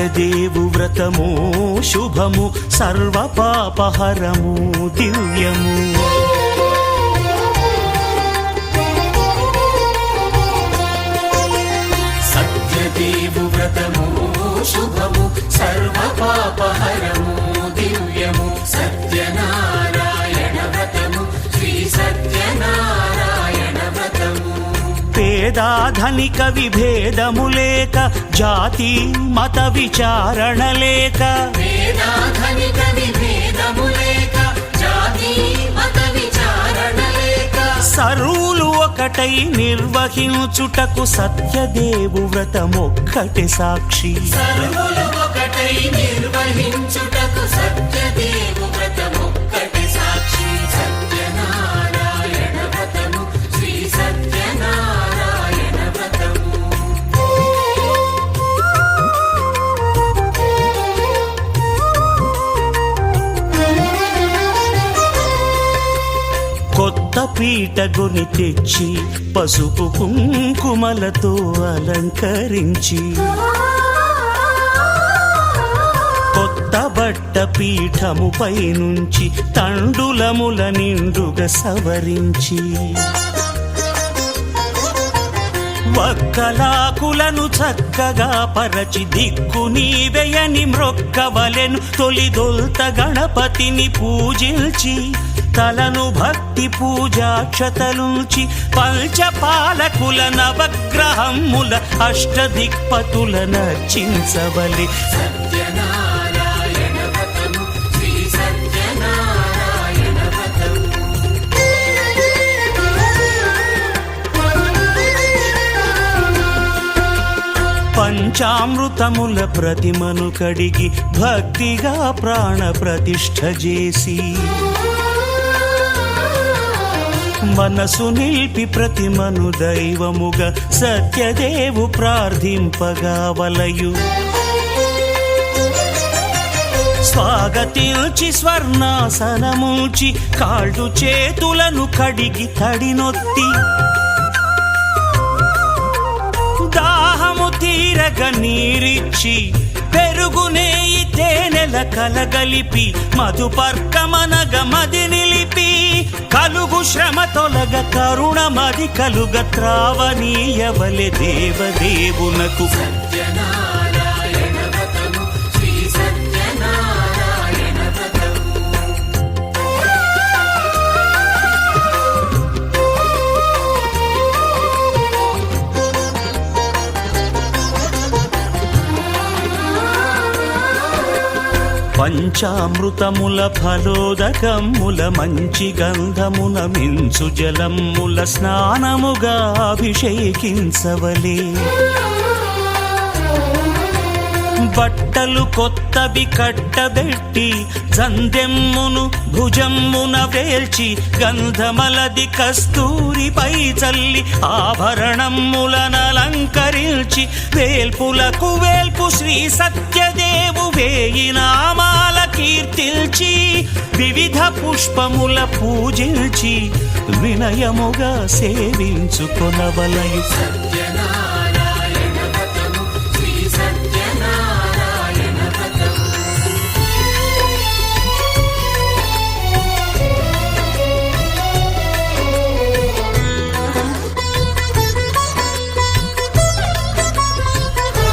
సత్యదేవు వ్రతము శుభము సర్వ పాపహరము దివ్యము. సత్యదేవు వ్రతము శుభము సర్వ పాపహరము దివ్యము. సత్యనారాయణ వ్రతము శ్రీ సత్యనారాయణ వ్రతము. పేదాధనిక విభేదము లేక జాతి మత విచారణ లేక పేదాధనిక విభేదము లేక జాతి మత విచారణ లేక సర్వులు ఒకటై నిర్వహించుటకు సత్యదేవు వ్రతమొక్కటి సాక్షి. సర్వులు ఒకటై నిర్వహించుటకు సత్యదేవు వ్రతమొక్కటి సాక్షి. సత్యనారాయణ వ్రతము శ్రీ సత్యనారాయణ వ్రతము. కొత్త పీటగొని తెచ్చి పసుపు కుంకుమలతో అలంకరించి కొత్త బట్ట పీఠముపై నుంచి తండులముల నిండుగా సవరించి వక్కలాకులను చక్కగా పరచి దిక్కు నీవెయని మ్రొక్కవలెను. తొలిదొల్త గణపతిని పూజించి తలను భక్తి పూజాక్షతలుంచి పంచపాలకుల నవగ్రహముల అష్టదిక్పతుల నర్చించవలె. సత్యనారాయణ వ్రతము శ్రీ సత్యనారాయణ వ్రతము. పంచామృతముల ప్రతిమను కడిగి భక్తిగా ప్రాణ ప్రతిష్ఠ చేసి మనసు నిలిపి ప్రతిమను దైవముగా సత్యదేవు ప్రార్థింపగా వలయు. స్వాగతించి స్వర్ణాసనముంచి కాళ్ళు చేతులను కడిగి తడినొత్తి దాహము తీరగ నీరిచ్చి పెరుగు నెయ్యి తేనెల కలగలిపి మధుపర్కమనగ మది నిలిపి కలుగు శ్రమ తొలగ కరుణ మది కలుగ త్రావనీయవలె దేవదేవునకు. సత్యనారాయణ వ్రతము శ్రీ సత్యనారాయణ వ్రతము. పంచామృతముల ఫలోదకముల మంచి గంధమున మించు జలముల స్నానముగా అభిషేకించవలే. బట్టలు కొత్తవి కట్టబెట్టి జందెమ్మును భుజమ్మున వేల్చి గంధమలది కస్తూరిపై చల్లి ఆభరణములనలంకరించి వేల్పులకు వేల్పు శ్రీ సత్యదేవు వేయి నామాల కీర్తిల్చి వివిధ పుష్పముల పూజించి వినయముగా సేవించుకొనవలయు. సత్యనారాయణ